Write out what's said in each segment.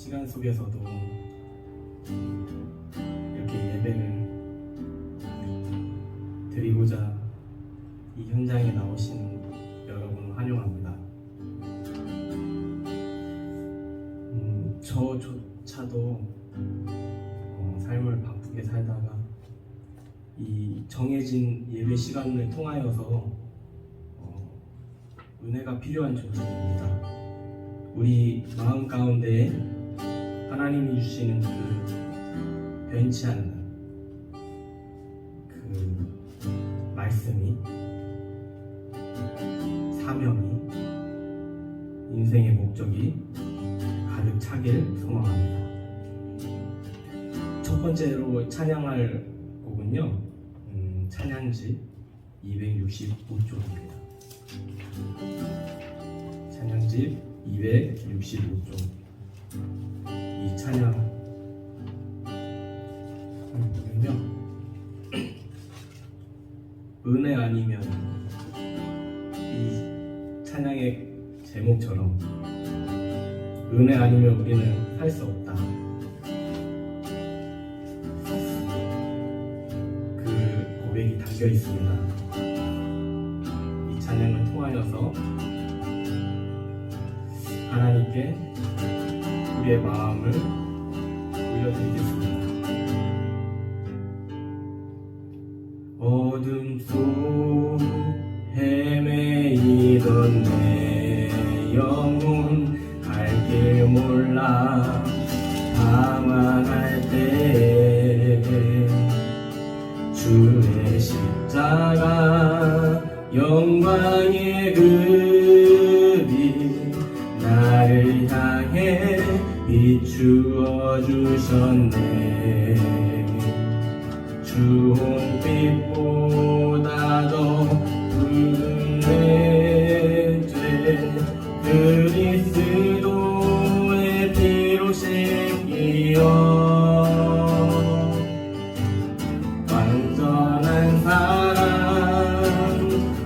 시간 속에서도 이렇게 예배를 드리고자 이 현장에 나오신 여러분을 환영합니다. 저조차도 삶을 바쁘게 살다가 이 정해진 예배 시간을 통하여서 은혜가 필요한 존재입니다. 우리 마음 가운데 하나님이 주시는 그 변치 않는 그 말씀이, 사명이, 인생의 목적이 가득 차길 소망합니다. 첫 번째로 찬양할 곡은요, 찬양집 265쪽입니다. 찬양집 265쪽. 이 찬양 보면요, 은혜 아니면, 이 찬양의 제목처럼 은혜 아니면 우리는 살 수 없다, 그 고백이 담겨 있습니다. 이 찬양을 통하여서 하나님께 우리의 마음을 올려드리겠습니다. 어둠 속 헤매이던 내 영혼 갈 길 몰라 방황할 때 주의 십자가 영광의 급이 나를 향해 비추어 주셨네. 주홍빛보다 더 붉은 내 죄 그리스도의 피로 씻기어 완전한 사랑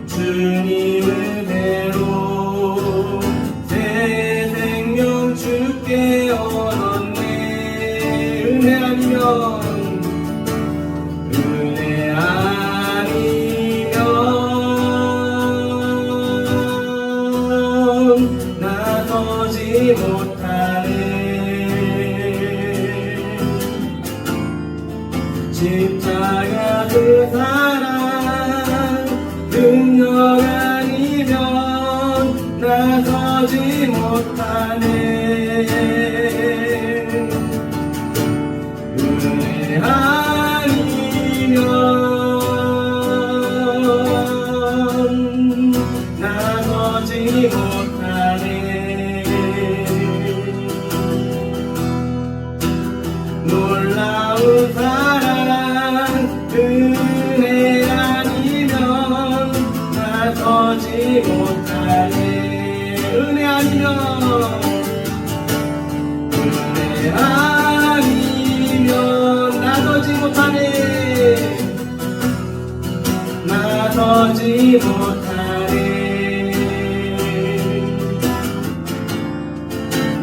주님을 배로 새 생명 주께 얻었네. 은혜 아니면 나서지 못하네. 십자가 그 사랑 능력 아니면 나서지 못하네. 은혜 아니면 나서지 못하네. 놀라운 사랑 은혜 아니면 나서지 못하네. 은혜 아니면 나서지 못하네. 나서지 못하네.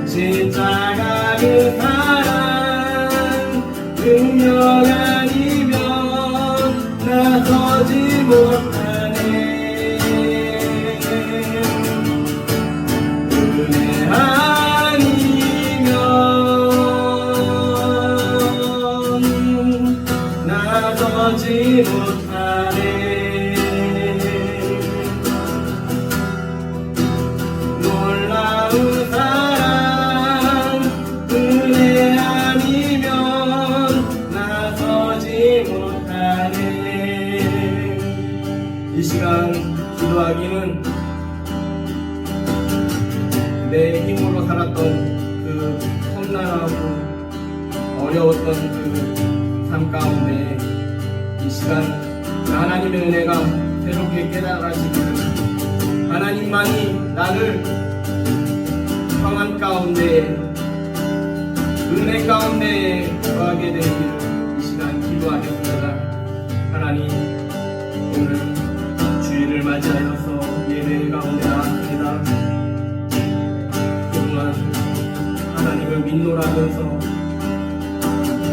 십자가 그 사랑 능력 아니면 나서지 못하네. 은혜 아니면 나서지 못하네. 놀라운 사랑 은혜 아니면 나서지 못하네. 이 시간 기도하기는 내 힘으로 살았던 그 험난하고 어려웠던 그 삶 가운데 이 시간 하나님의 은혜가 새롭게 깨달아지기를, 하나님만이 나를 평안 가운데 은혜 가운데 거하게 되기를 이 시간 기도하겠습니다. 하나님, 오늘 주일을 맞이하여서 예배 가운데 나왔습니다. 그동안 하나님을 너를 믿노라면서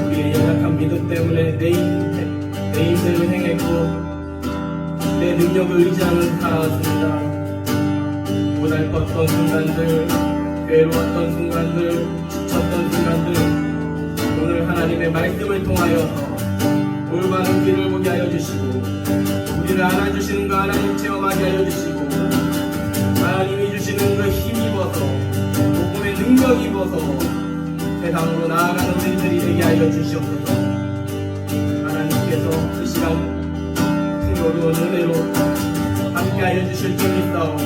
우리의 연약한 믿음 때문에 내 인생을 행했고 내 능력을 의지하는 살아왔습니다. 고달팠던 순간들, 괴로웠던 순간들, 지쳤던 순간들, 오늘 하나님의 말씀을 통하여서 올바른 길을 보게 하여 주시고 우리를 안아주시는 그 하나님 체험하게 하여 주시고 하나님이 주시는 그 힘입어서 복음의 능력 입어서 세상으로 나아가는 우리들이 되게 하여 주시옵소서. 하나님께서 이 시간 풍요로운 은혜로 함께 하여 주실 줄 믿사옵고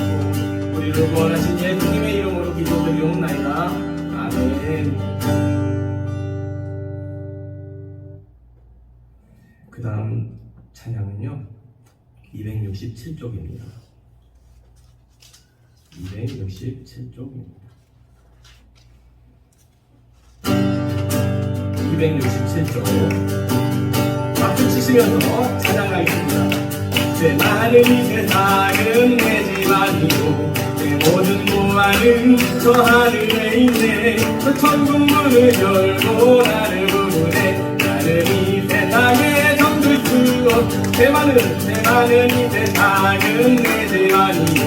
우리를 구원하신 예수님의 이름으로 기도드리옵나이다. 아멘. 그 다음 찬양은요 267쪽입니다. 267쪽입니다. 267쪽 박수 치시면서 찬양하겠습니다. 내 많은 이 세상은 내 집 아니고 내 모든 보안은 저 하늘에 있네. 저 천국 문을 열고 나를 부르네. 나는 이 세상에 정들 수 없. 내 많은 이 세상은 내 집 아니고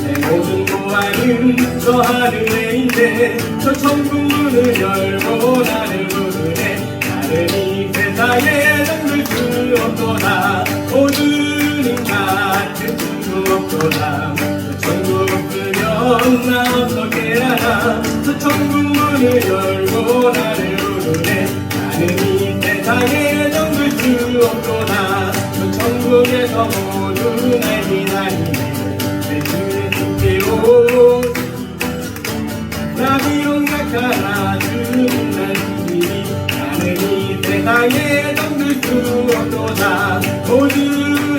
내 모든 보안은 저 하늘에 있네. 저 천국 문을 열고 나를 부르네. 나는 이 세상에 정들 수 없도다. 모든 인간 그 친구 없도다. 저 천국 없으면 나 어떻게 하나. 저 천국 문을 열고 나를 부르네. 나는 이 세상에 정들 수 없도다. 저 천국에서 모두 날 기다리네. 내 주의 뜻대로 나비 용각하나 주는 날 주니. 나는 이 세상에 정들 수 없도다. 모든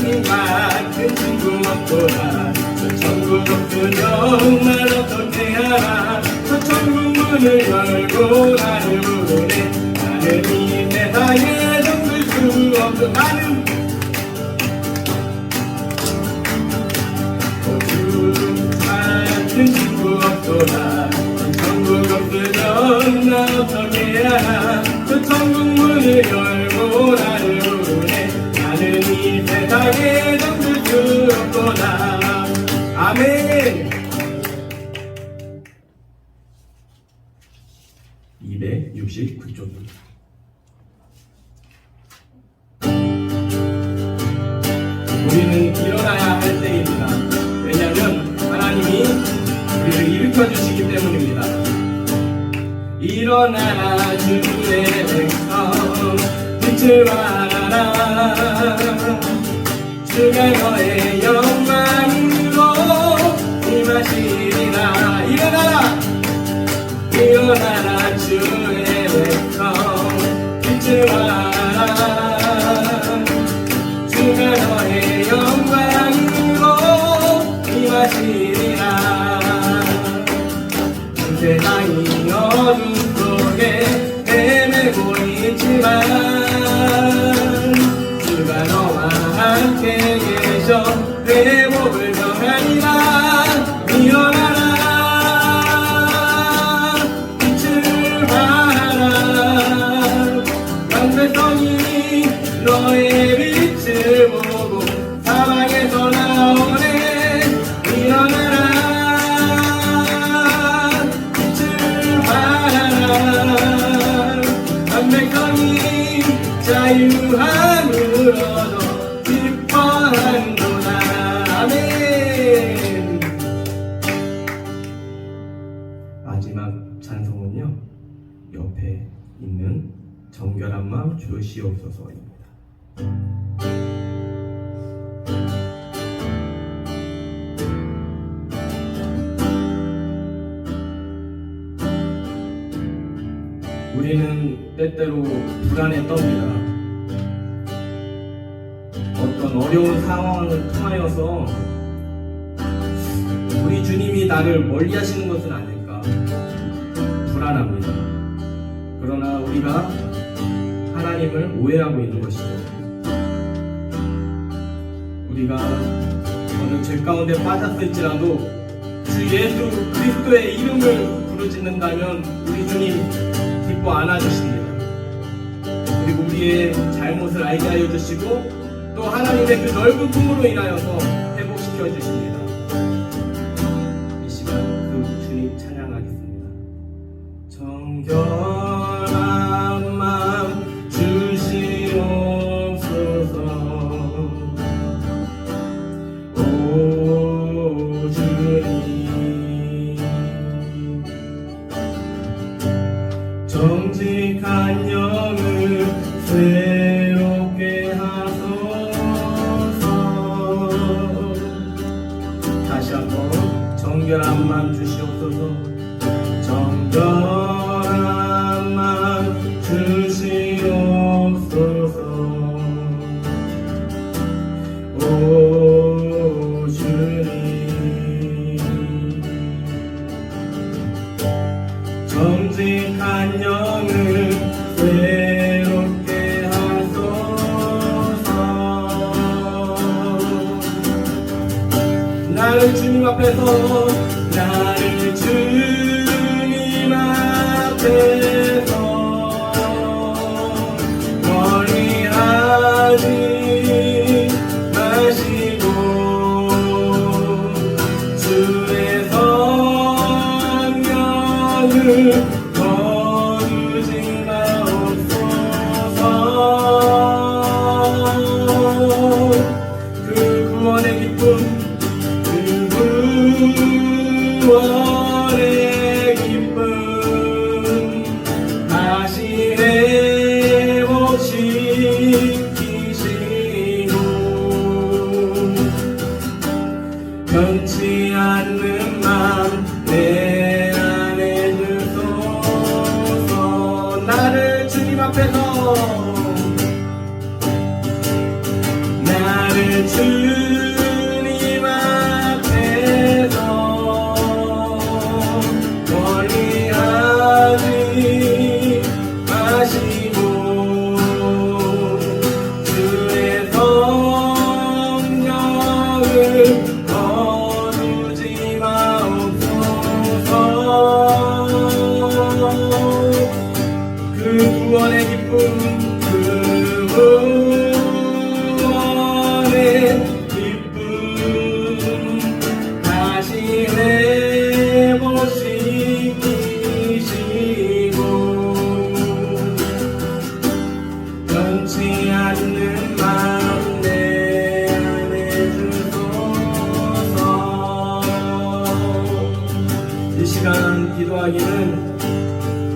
인간 큰 친구 없도다. 저 천국 없으면 날 어떻게 하나. 저 천국 문을 열고 나를 부르네. 나는 이 세상에 정들 수 없도. 나는 큰 친구 없도다. 천국 없으면 나 어떻게 하나. 저 천국 문을 열고 나를 부르네. 나는 이 세상에 정들 수 없도다. 아멘. 269쪽입니다. 우리는 일어나야 할 때입니다. 왜냐하면 하나님이 우리를 일으켜주시기 때문입니다. 일어나라 주의 백성 빛을 발하라. 주가 너의 영광으로 임하시리라. 일어나라 주의 백성 빛을 발하라. 주가 너의 영광으로 임하시리라. 세상이 어둠 속에 헤매고 있지만 주가 너와 함께 계셔 회복을 정하리라. 일어나라 빛을 발하라. 강백성이 너의 빛을 보고 사방에서 나오네. 일어나라 백성이 자유함을 얻어 기뻐한도다. 아멘. 마지막 찬송은요 옆에 있는 정결한 마음 주시옵소서입니다. 우리는 때때로 불안에 떱니다. 어떤 어려운 상황을 통하여서 우리 주님이 나를 멀리 하시는 것은 아닐까 불안합니다. 그러나 우리가 하나님을 오해하고 있는 것이죠. 우리가 어느 죄 가운데 빠졌을지라도 주 예수 그리스도의 이름을 부르짖는다면 우리 주님 기뻐 안아주십니다. 그리고 우리의 잘못을 알게 하여 주시고 또 하나님의 그 넓은 품으로 인하여서 회복시켜 주십니다. 이 시간 그 주님 찬양하겠습니다. 정결한 마음 주시옵소서. 오 주님, 정직한 영을 새롭게 하소서. 다시 한번 정결한 마음 주시옵소서. 정결한 마음 주시옵소서. 오 주님, 정직한 영을 새롭게 하소서. 나를 주님 앞에서, 나를 주님 앞에서 멀리 하지 마시고 주의 성령을 거두지 마옵소서. 그 구원의 기쁨, 그 구원의 기쁨 다시 회복시키시고 변치 않는 맘 내 안에 주소서. 나를 주님 앞에서, 나를 주님 앞에서 멀리 하지 마시고 주의 성령을 거두지 마옵소서. 그 구원의 기쁨, 그 구원의 기쁨 다시 회복시키시고 변치 않는 마음 내 안에 주소서. 이 시간 기도하기는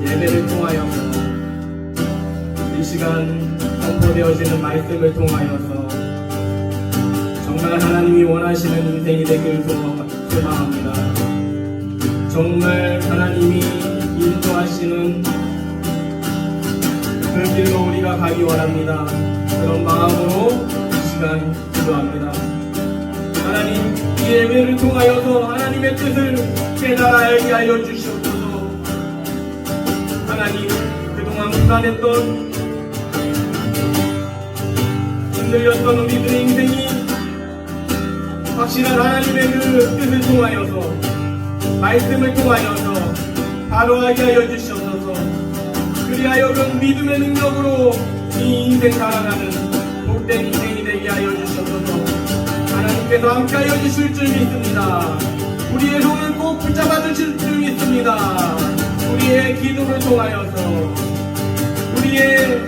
예배를 통하여서, 이 시간 선포되어지는 말씀을 통하여서 정말 하나님이 원하시는 인생이 되길 소망합니다. 정말 하나님이 인도하시는 그 길로 우리가 가기 원합니다. 그런 마음으로 이 시간 기도합니다. 하나님, 이 예배를 통하여서 하나님의 뜻을 깨달아 알게 하여 주시옵소서. 하나님, 그동안 불안했던, 흔들렸던 우리들의 인생이 확실한 하나님의 그 뜻을 통하여서, 말씀을 통하여서 바로하게 하여 주시옵소서. 그리하여금 믿음의 능력으로 이 인생 살아가는 복된 인생이 되게 하여 주시옵소서. 하나님께서 함께 하여 주실 줄 믿습니다. 우리의 손을 꼭 붙잡아 주실 줄 믿습니다. 우리의 기도를 통하여서, 우리의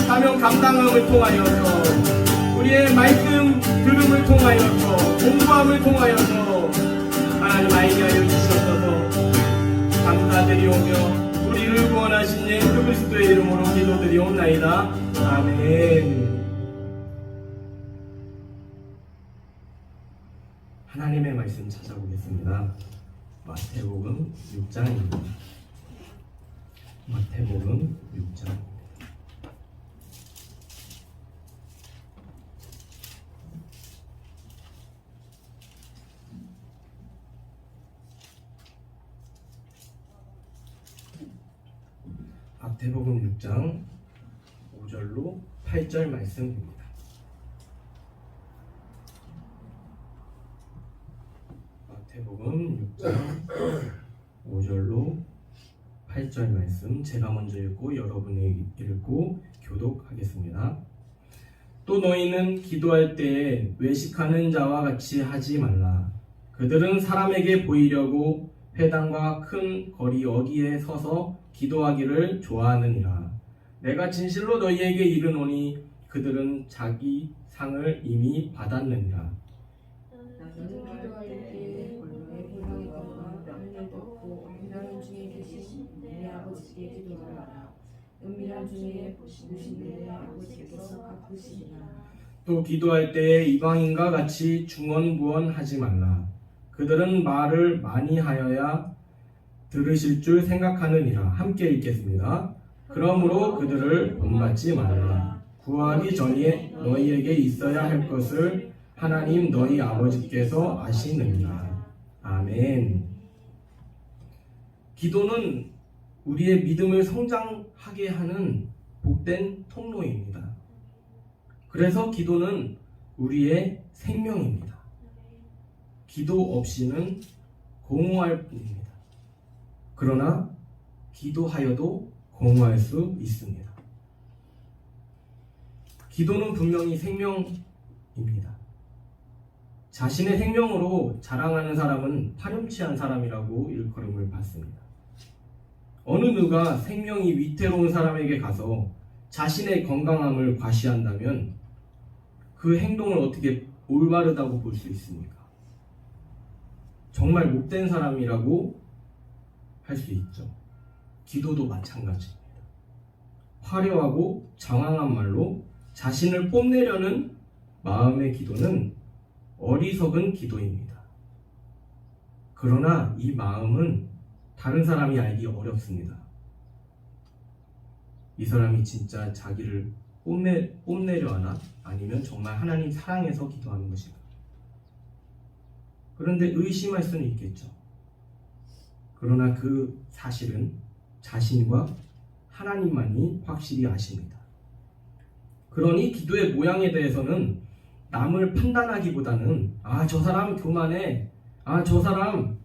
사명 감당함을 통하여서, 우리의 말씀 들음을 통하여서, 공부함을 통하여서 하나님 알게 하여 주시옵소서. 감사드리오며 우리를 구원하신 예수 그리스도의 이름으로 기도드리옵나이다. 아멘. 하나님의 말씀 찾아보겠습니다. 마태복음 6장입니다. 마태복음 6장. 마태복음 6장 5절로 8절 말씀입니다. 마태복음 6장 5절로 8절 말씀 제가 먼저 읽고 여러분이 읽고 교독하겠습니다. 또 너희는 기도할 때에 외식하는 자와 같이 하지 말라. 그들은 사람에게 보이려고 회당과 큰 거리 어귀에 서서 기도하기를 좋아하느니라. 내가 진실로 너희에게 이르노니 그들은 자기 상을 이미 받았느니라. 나는 기도할 때에 본론의 불명예와 명령도 없고 은밀한 중에 계신 내 아버지께 기도하라. 은밀한 중에 보시는 내 아버지께서 갚으시리라. 또 기도할 때에 이방인과 같이 중언부언하지 말라. 그들은 말을 많이 하여야 들으실 줄 생각하느니라. 함께 읽겠습니다. 그러므로 그들을 본받지 말라. 구하기 전에 너희에게 있어야 할 것을 하나님 너희 아버지께서 아시느니라. 아멘. 기도는 우리의 믿음을 성장하게 하는 복된 통로입니다. 그래서 기도는 우리의 생명입니다. 기도 없이는 공허할 뿐입니다. 그러나 기도하여도 공허할 수 있습니다. 기도는 분명히 생명입니다. 자신의 생명으로 자랑하는 사람은 파렴치한 사람이라고 일컬음을 받습니다. 어느 누가 생명이 위태로운 사람에게 가서 자신의 건강함을 과시한다면 그 행동을 어떻게 올바르다고 볼 수 있습니까? 정말 못된 사람이라고 할 수 있죠. 기도도 마찬가지입니다. 화려하고 장황한 말로 자신을 뽐내려는 마음의 기도는 어리석은 기도입니다. 그러나 이 마음은 다른 사람이 알기 어렵습니다. 이 사람이 진짜 자기를 뽐내려 하나? 아니면 정말 하나님 사랑해서 기도하는 것인가? 그런데 의심할 수는 있겠죠. 그러나 그 사실은 자신과 하나님만이 확실히 아십니다. 그러니 기도의 모양에 대해서는 남을 판단하기보다는 저 사람 교만해, 저 사람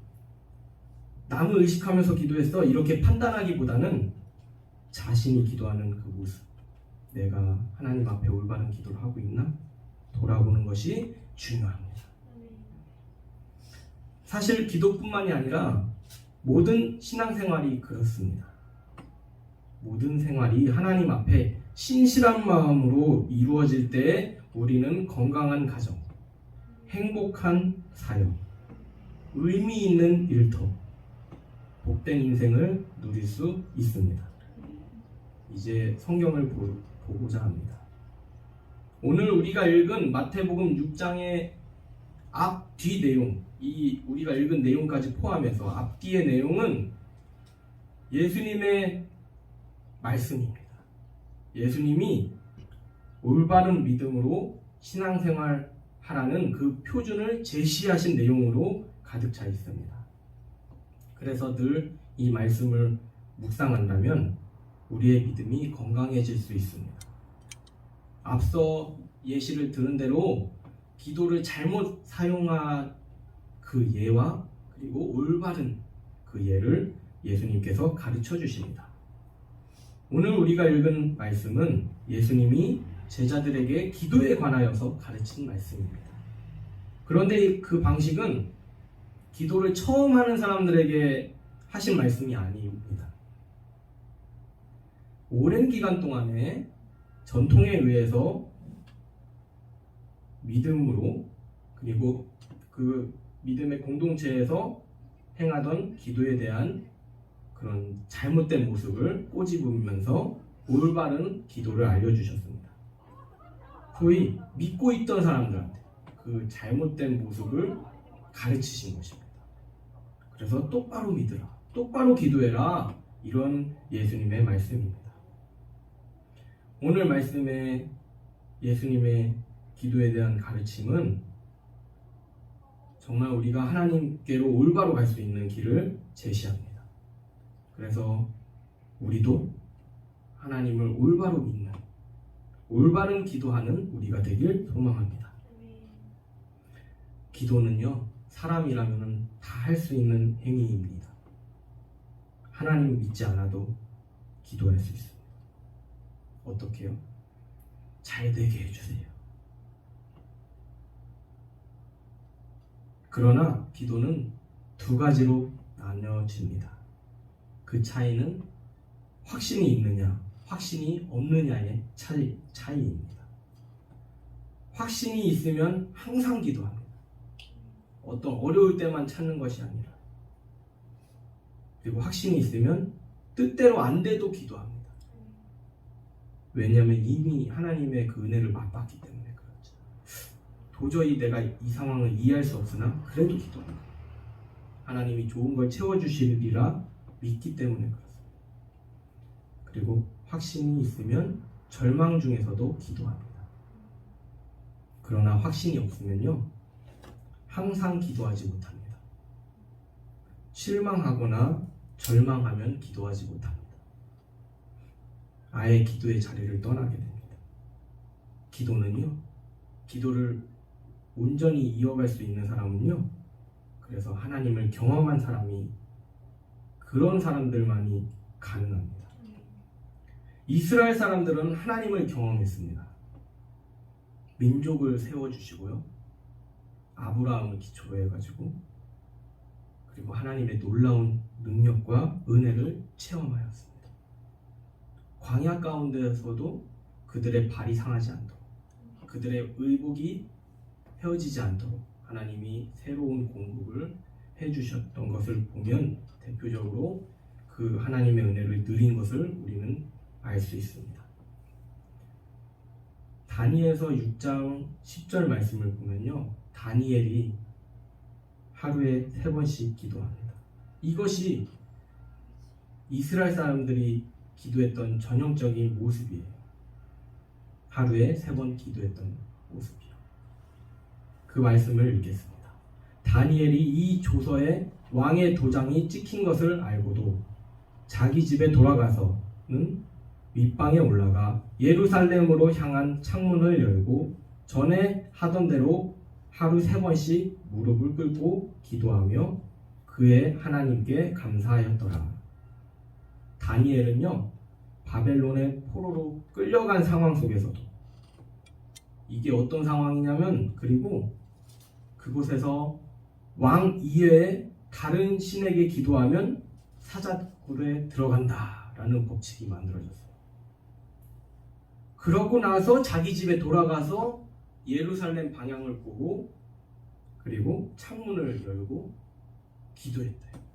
남을 의식하면서 기도했어, 이렇게 판단하기보다는 자신이 기도하는 그 모습, 내가 하나님 앞에 올바른 기도를 하고 있나? 돌아보는 것이 중요합니다. 사실 기도뿐만이 아니라 모든 신앙생활이 그렇습니다. 모든 생활이 하나님 앞에 신실한 마음으로 이루어질 때 우리는 건강한 가정, 행복한 사역, 의미 있는 일터, 복된 인생을 누릴 수 있습니다. 이제 성경을 보고자 합니다. 오늘 우리가 읽은 마태복음 6장의 앞뒤 내용, 이 우리가 읽은 내용까지 포함해서 앞뒤의 내용은 예수님의 말씀입니다. 예수님이 올바른 믿음으로 신앙생활 하라는 그 표준을 제시하신 내용으로 가득 차 있습니다. 그래서 늘 이 말씀을 묵상한다면 우리의 믿음이 건강해질 수 있습니다. 앞서 예시를 들은 대로 기도를 잘못 사용한 그 예와 그리고 올바른 그 예를 예수님께서 가르쳐 주십니다. 오늘 우리가 읽은 말씀은 예수님이 제자들에게 기도에 관하여서 가르친 말씀입니다. 그런데 그 방식은 기도를 처음 하는 사람들에게 하신 말씀이 아닙니다. 오랜 기간 동안에 전통에 의해서 믿음으로 그리고 그 믿음의 공동체에서 행하던 기도에 대한 그런 잘못된 모습을 꼬집으면서 올바른 기도를 알려주셨습니다. 소위 믿고 있던 사람들한테 그 잘못된 모습을 가르치신 것입니다. 그래서 똑바로 믿으라, 똑바로 기도해라, 이런 예수님의 말씀입니다. 오늘 말씀의 예수님의 기도에 대한 가르침은 정말 우리가 하나님께로 올바로 갈 수 있는 길을 제시합니다. 그래서 우리도 하나님을 올바로 믿는, 올바른 기도하는 우리가 되길 소망합니다. 기도는요, 사람이라면 다 할 수 있는 행위입니다. 하나님 믿지 않아도 기도할 수 있습니다. 어떻게요? 잘 되게 해주세요. 그러나 기도는 두 가지로 나뉘어집니다. 그 차이는 확신이 있느냐, 확신이 없느냐의 차이입니다. 확신이 있으면 항상 기도합니다. 어떤 어려울 때만 찾는 것이 아니라, 그리고 확신이 있으면 뜻대로 안 돼도 기도합니다. 왜냐하면 이미 하나님의 그 은혜를 맛봤기 때문에 그렇죠. 도저히 내가 이 상황을 이해할 수 없으나 그래도 기도합니다. 하나님이 좋은 걸 채워주시리라 믿기 때문에 그렇습니다. 그리고 확신이 있으면 절망 중에서도 기도합니다. 그러나 확신이 없으면요, 항상 기도하지 못합니다. 실망하거나 절망하면 기도하지 못합니다. 아예 기도의 자리를 떠나게 됩니다. 기도는요, 기도를 온전히 이어갈 수 있는 사람은요, 그래서 하나님을 경험한 사람이, 그런 사람들만이 가능합니다. 이스라엘 사람들은 하나님을 경험했습니다. 민족을 세워주시고요, 아브라함을 기초로 해가지고, 그리고 하나님의 놀라운 능력과 은혜를 체험하였습니다. 광야 가운데서도 그들의 발이 상하지 않도록, 그들의 의복이 헤어지지 않도록 하나님이 새로운 공급을 해주셨던 것을 보면 대표적으로 그 하나님의 은혜를 누린 것을 우리는 알 수 있습니다. 다니엘서 6장 10절 말씀을 보면요, 다니엘이 하루에 3번씩 기도합니다. 이것이 이스라엘 사람들이 기도했던 전형적인 모습이에요. 하루에 3번 기도했던 모습이요. 그 말씀을 읽겠습니다. 다니엘이 이 조서에 왕의 도장이 찍힌 것을 알고도 자기 집에 돌아가서는 윗방에 올라가 예루살렘으로 향한 창문을 열고 전에 하던 대로 하루 3번씩 무릎을 꿇고 기도하며 그의 하나님께 감사하였더라. 다니엘은요, 바벨론의 포로로 끌려간 상황 속에서도, 이게 어떤 상황이냐면, 그리고 그곳에서 왕 이외에 다른 신에게 기도하면 사자굴에 들어간다 라는 법칙이 만들어졌어요. 그러고 나서 자기 집에 돌아가서 예루살렘 방향을 보고, 그리고 창문을 열고 기도했대요.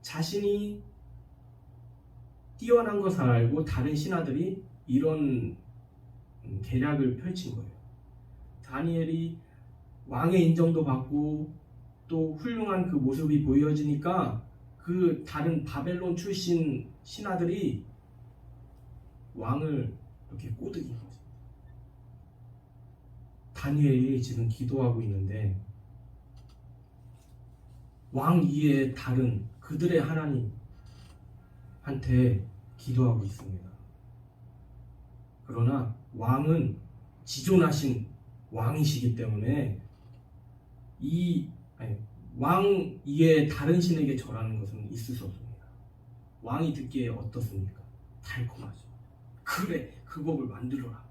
자신이 뛰어난 것을 알고 다른 신하들이 이런 계략을 펼친 거예요. 다니엘이 왕의 인정도 받고 또 훌륭한 그 모습이 보여지니까 그 다른 바벨론 출신 신하들이 왕을 이렇게 꼬드긴 거죠. 다니엘이 지금 기도하고 있는데 왕 이외에 다른 그들의 하나님한테 기도하고 있습니다. 그러나 왕은 지존하신 왕이시기 때문에 왕 이외에 다른 신에게 절하는 것은 있을 수 없습니다. 왕이 듣기에 어떻습니까? 달콤하죠. 그래, 그 법을 만들어라.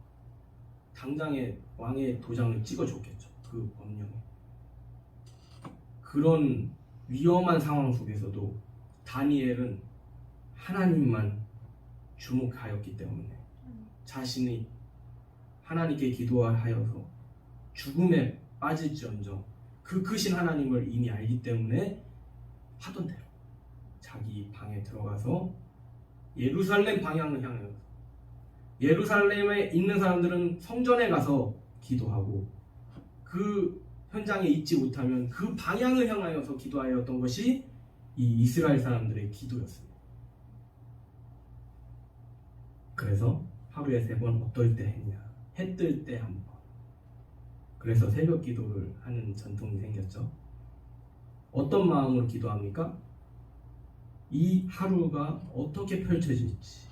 당장에 왕의 도장을 찍어줬겠죠. 그 법령에. 그런 위험한 상황 속에서도 다니엘은 하나님만 주목하였기 때문에 자신이 하나님께 기도하여서 죽음에 빠질지언정 그 크신 하나님을 이미 알기 때문에 하던 대로 자기 방에 들어가서 예루살렘 방향을 향하여, 예루살렘에 있는 사람들은 성전에 가서 기도하고 그 현장에 있지 못하면 그 방향을 향하여서 기도하였던 것이 이 이스라엘 사람들의 기도였습니다. 그래서 하루에 3번 어떨 때 했냐? 해 뜰 때 한 번. 그래서 새벽 기도를 하는 전통이 생겼죠. 어떤 마음으로 기도합니까? 이 하루가 어떻게 펼쳐질지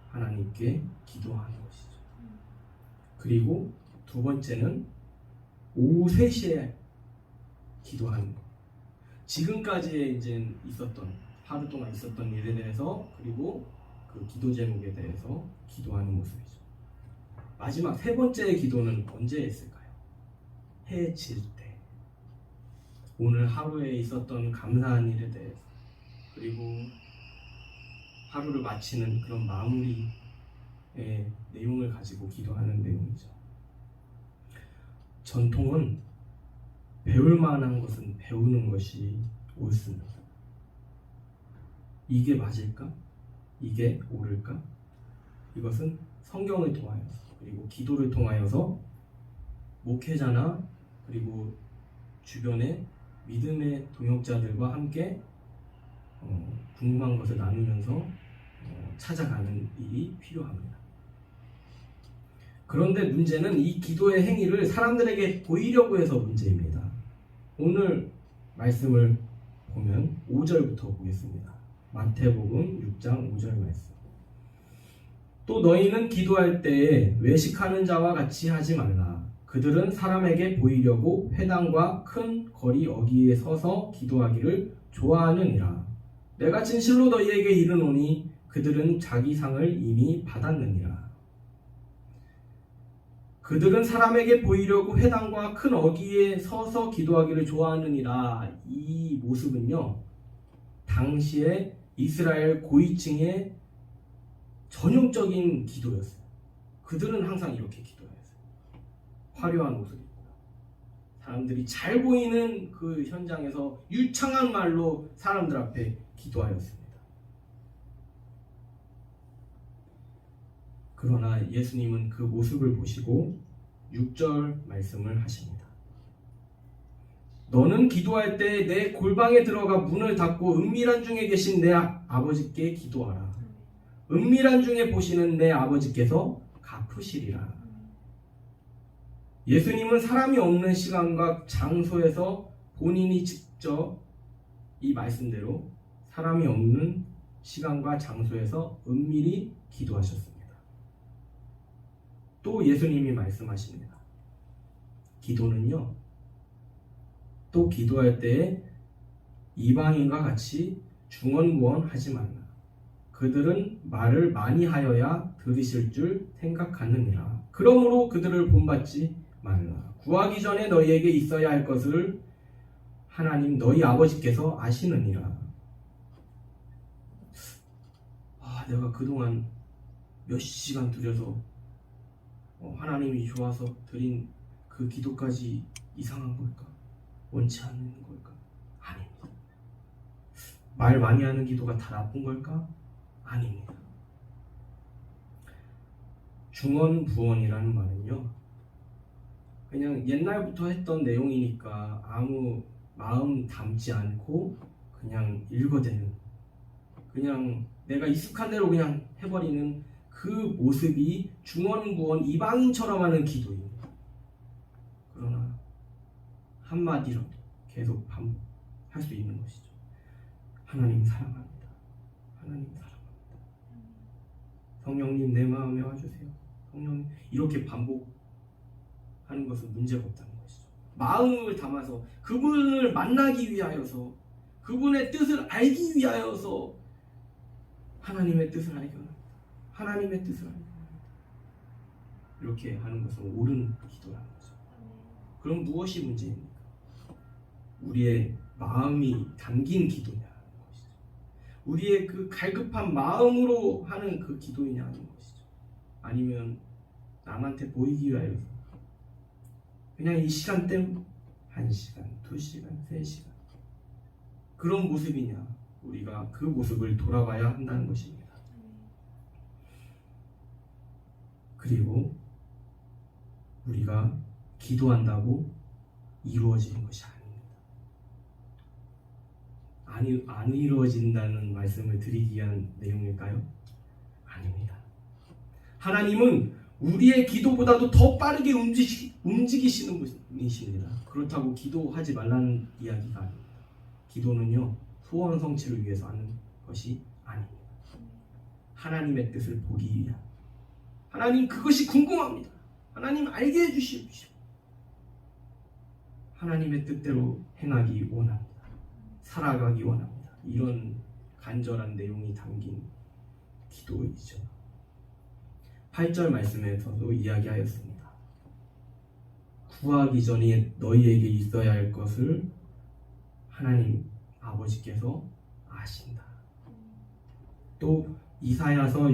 하나님께 기도하는 것이죠. 그리고 두 번째는 오후 3시에 기도하는 것. 지금까지의 이제 있었던 하루 동안 있었던 일에 대해서 그리고 그 기도 제목에 대해서 기도하는 모습이죠. 마지막 세 번째의 기도는 언제 했을까요? 해 질 때. 오늘 하루에 있었던 감사한 일에 대해서 그리고 하루를 마치는 그런 마무리의 내용을 가지고 기도하는 내용이죠. 전통은 배울 만한 것은 배우는 것이 옳습니다. 이게 맞을까? 이게 옳을까? 이것은 성경을 통하여서 그리고 기도를 통하여서 목회자나 그리고 주변의 믿음의 동역자들과 함께 궁금한 것을 나누면서 찾아가는 일이 필요합니다. 그런데 문제는 이 기도의 행위를 사람들에게 보이려고 해서 문제입니다. 오늘 말씀을 보면 5절부터 보겠습니다. 마태복음 6장 5절 말씀. 또 너희는 기도할 때에 외식하는 자와 같이 하지 말라. 그들은 사람에게 보이려고 회당과 큰 거리 어귀에 서서 기도하기를 좋아하느니라. 내가 진실로 너희에게 이르노니 그들은 자기 상을 이미 받았느니라. 그들은 사람에게 보이려고 회당과 큰 어귀에 서서 기도하기를 좋아하느니라. 이 모습은요, 당시에 이스라엘 고위층의 전형적인 기도였어요. 그들은 항상 이렇게 기도했어요. 화려한 옷을 입고 사람들이 잘 보이는 그 현장에서 유창한 말로 사람들 앞에 기도하였습니다. 그러나 예수님은 그 모습을 보시고 6절 말씀을 하십니다. 너는 기도할 때 내 골방에 들어가 문을 닫고 은밀한 중에 계신 내 아버지께 기도하라. 은밀한 중에 보시는 내 아버지께서 갚으시리라. 예수님은 사람이 없는 시간과 장소에서 본인이 직접 이 말씀대로 사람이 없는 시간과 장소에서 은밀히 기도하셨습니다. 또 예수님이 말씀하십니다. 기도는요, 또 기도할 때에 이방인과 같이 중언부언하지 말라. 그들은 말을 많이 하여야 들으실 줄 생각하느니라. 그러므로 그들을 본받지 말라. 구하기 전에 너희에게 있어야 할 것을 하나님 너희 아버지께서 아시느니라. 내가 그동안 몇 시간 들여서 하나님이 좋아서 드린 그 기도까지 이상한 걸까? 원치 않는 걸까? 아닙니다. 말 많이 하는 기도가 다 나쁜 걸까? 아닙니다. 중언부언이라는 말은요, 그냥 옛날부터 했던 내용이니까 아무 마음 담지 않고 그냥 읽어대는, 그냥 내가 익숙한 대로 그냥 해버리는 그 모습이 중언부언 이방인처럼 하는 기도입니다. 그러나 한마디라도 계속 반복할 수 있는 것이죠. 하나님 사랑합니다. 하나님 사랑합니다. 성령님 내 마음에 와주세요. 성령님, 이렇게 반복하는 것은 문제가 없다는 것이죠. 마음을 담아서 그분을 만나기 위하여서, 그분의 뜻을 알기 위하여서 하나님의 뜻을 알기 원합니다. 하나님의 뜻을 알기 원합니다. 이렇게 하는 것은 옳은 기도라는 거죠. 그럼 무엇이 문제입니까? 우리의 마음이 담긴 기도냐는 것이죠. 우리의 그 갈급한 마음으로 하는 그 기도이냐는 것이죠. 아니면 남한테 보이기 위하여서 그냥 이 시간 때문에 1시간, 2시간, 3시간 그런 모습이냐, 우리가 그 모습을 돌아봐야 한다는 것입니다. 그리고 우리가 기도한다고 이루어지는 것이 아닙니다. 안 이루어진다는 말씀을 드리기 위한 내용일까요? 아닙니다. 하나님은 우리의 기도보다도 더 빠르게 움직이시는 분이십니다. 그렇다고 기도하지 말라는 이야기가 아닙니다. 기도는요, 소원 성취를 위해서 하는 것이 아닙니다. 하나님의 뜻을 보기 위한, 하나님 그것이 궁금합니다. 하나님 알게 해주십시오. 하나님의 뜻대로 행하기 원합니다. 살아가기 원합니다. 이런 간절한 내용이 담긴 기도이죠. 8절 말씀에서도 이야기하였습니다. 구하기 전에 너희에게 있어야 할 것을 하나님 아버지께서 아신다. 또 이사야서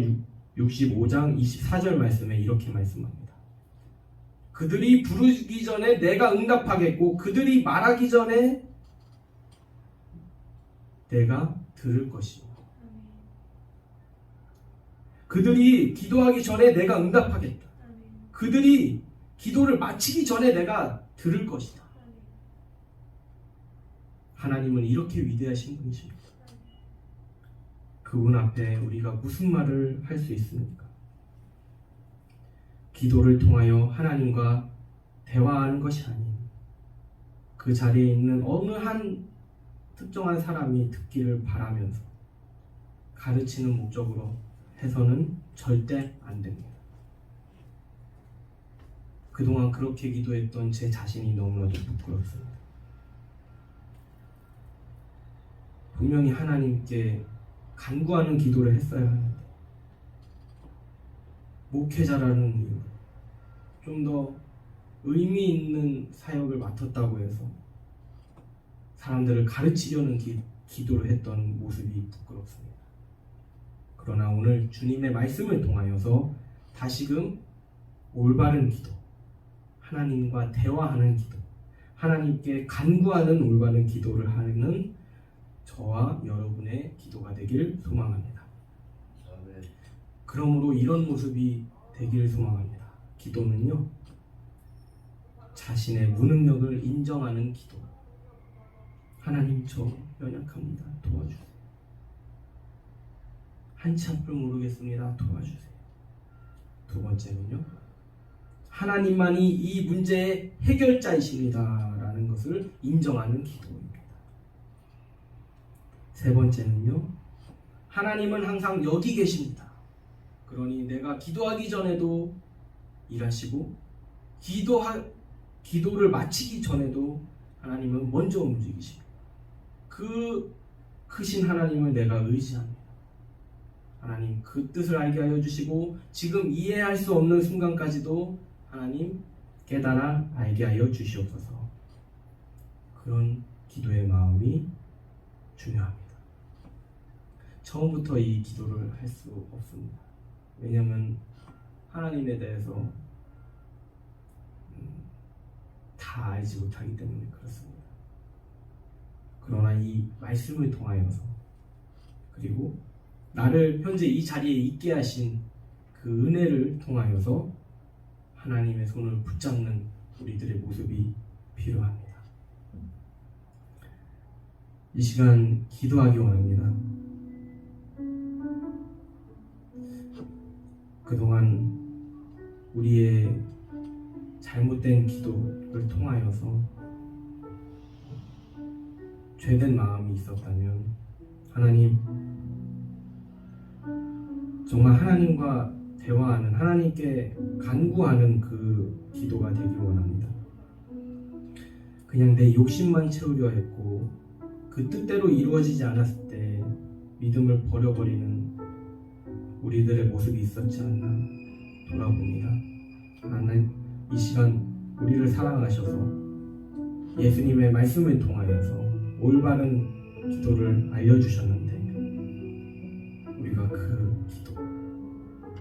65장 24절 말씀에 이렇게 말씀합니다. 그들이 부르기 전에 내가 응답하겠고 그들이 말하기 전에 내가 들을 것이요. 그들이 기도하기 전에 내가 응답하겠다. 그들이 기도를 마치기 전에 내가 들을 것이다. 하나님은 이렇게 위대하신 분이십니다. 그분 앞에 우리가 무슨 말을 할 수 있습니까? 기도를 통하여 하나님과 대화하는 것이 아닌 그 자리에 있는 어느 한 특정한 사람이 듣기를 바라면서 가르치는 목적으로 해서는 절대 안 됩니다. 그동안 그렇게 기도했던 제 자신이 너무나도 부끄럽습니다. 분명히 하나님께 간구하는 기도를 했어야 하는데 목회자라는 이유, 좀 더 의미 있는 사역을 맡았다고 해서 사람들을 가르치려는 기도를 했던 모습이 부끄럽습니다. 그러나 오늘 주님의 말씀을 통하여서 다시금 올바른 기도, 하나님과 대화하는 기도, 하나님께 간구하는 올바른 기도를 하는 저와 여러분의 기도가 되길 소망합니다. 그러므로 이런 모습이 되길 소망합니다. 기도는요, 자신의 무능력을 인정하는 기도. 하나님, 저 연약합니다. 도와주세요. 한치 앞을 모르겠습니다. 도와주세요. 두 번째는요, 하나님만이 이 문제의 해결자이십니다 라는 것을 인정하는 기도입니다. 세 번째는요, 하나님은 항상 여기 계십니다. 그러니 내가 기도하기 전에도 일하시고 기도를 마치기 전에도 하나님은 먼저 움직이십니다. 그 크신 하나님을 내가 의지합니다. 하나님, 그 뜻을 알게 하여 주시고 지금 이해할 수 없는 순간까지도 하나님 깨달아 알게 하여 주시옵소서. 그런 기도의 마음이 중요합니다. 처음부터 이 기도를 할 수 없습니다. 왜냐하면 하나님에 대해서 다 알지 못하기 때문에 그렇습니다. 그러나 이 말씀을 통하여서, 그리고 나를 현재 이 자리에 있게 하신 그 은혜를 통하여서 하나님의 손을 붙잡는 우리들의 모습이 필요합니다. 이 시간 기도하기 원합니다. 그동안 우리의 잘못된 기도를 통하여서 죄된 마음이 있었다면 하나님, 정말 하나님과 대화하는, 하나님께 간구하는 그 기도가 되길 원합니다. 그냥 내 욕심만 채우려 했고 그 뜻대로 이루어지지 않았을 때 믿음을 버려버리는 우리들의 모습이 있었지 않나 돌아봅니다. 하나님, 이 시간 우리를 사랑하셔서 예수님의 말씀을 통하여서 올바른 기도를 알려주셨는데 우리가 그 기도,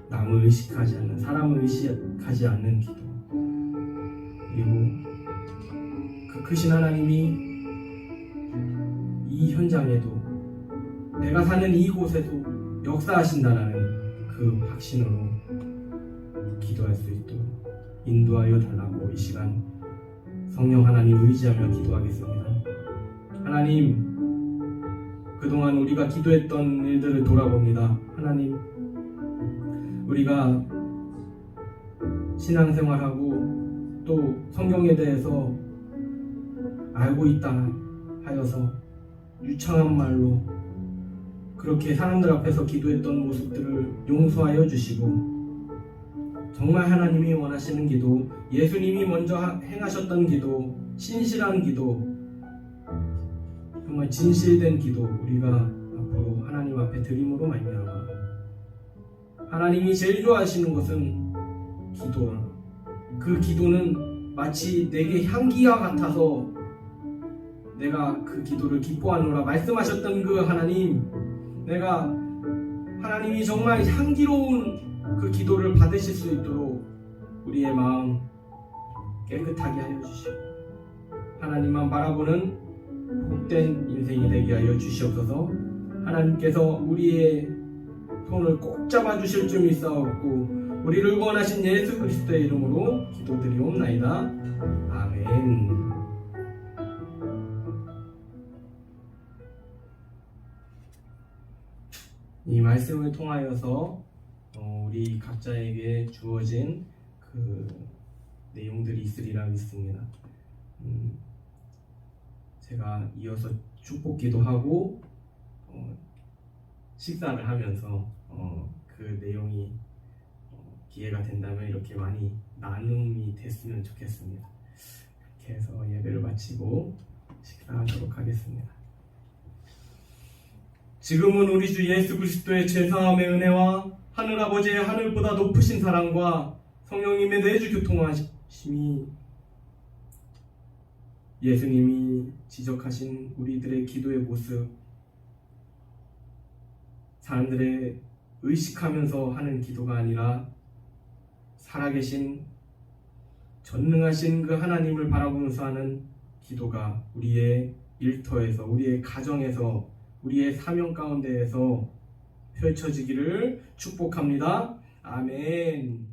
남을 의식하지 않는, 사람을 의식하지 않는 기도, 그리고 그 크신 하나님이 이 현장에도, 내가 사는 이곳에도 역사하신다라는 그 확신으로 기도할 수 있도록 인도하여 달라고 이 시간 성령 하나님 의지하며 기도하겠습니다. 하나님, 그동안 우리가 기도했던 일들을 돌아봅니다. 하나님, 우리가 신앙생활하고 또 성경에 대해서 알고 있다 하여서 유창한 말로 그렇게 사람들 앞에서 기도했던 모습들을 용서하여 주시고, 정말 하나님이 원하시는 기도, 예수님이 먼저 행하셨던 기도, 신실한 기도, 정말 진실된 기도 우리가 앞으로 하나님 앞에 드림으로 말미암아 하나님이 제일 좋아하시는 것은 기도라. 그 기도는 마치 내게 향기와 같아서 내가 그 기도를 기뻐하노라 말씀하셨던 그 하나님, 내가 하나님이 정말 향기로운 그 기도를 받으실 수 있도록 우리의 마음 깨끗하게 하여 주시고 하나님만 바라보는 복된 인생이 되게 하여 주시옵소서. 하나님께서 우리의 손을 꼭 잡아주실 줄 믿사옵고 우리를 구원하신 예수 그리스도의 이름으로 기도드리옵나이다. 아멘. 이 말씀을 통하여서 우리 각자에게 주어진 그 내용들이 있으리라 믿습니다. 제가 이어서 축복기도 하고 식사를 하면서 그 내용이 기회가 된다면 이렇게 많이 나눔이 됐으면 좋겠습니다. 이렇게 해서 예배를 마치고 식사하도록 하겠습니다. 지금은 우리 주 예수 그리스도의 죄사함의 은혜와 하늘아버지의 하늘보다 높으신 사랑과 성령님의 내주 교통하심이 예수님이 지적하신 우리들의 기도의 모습, 사람들의 의식하면서 하는 기도가 아니라 살아계신 전능하신 그 하나님을 바라보면서 하는 기도가 우리의 일터에서, 우리의 가정에서, 우리의 사명 가운데에서 펼쳐지기를 축복합니다. 아멘.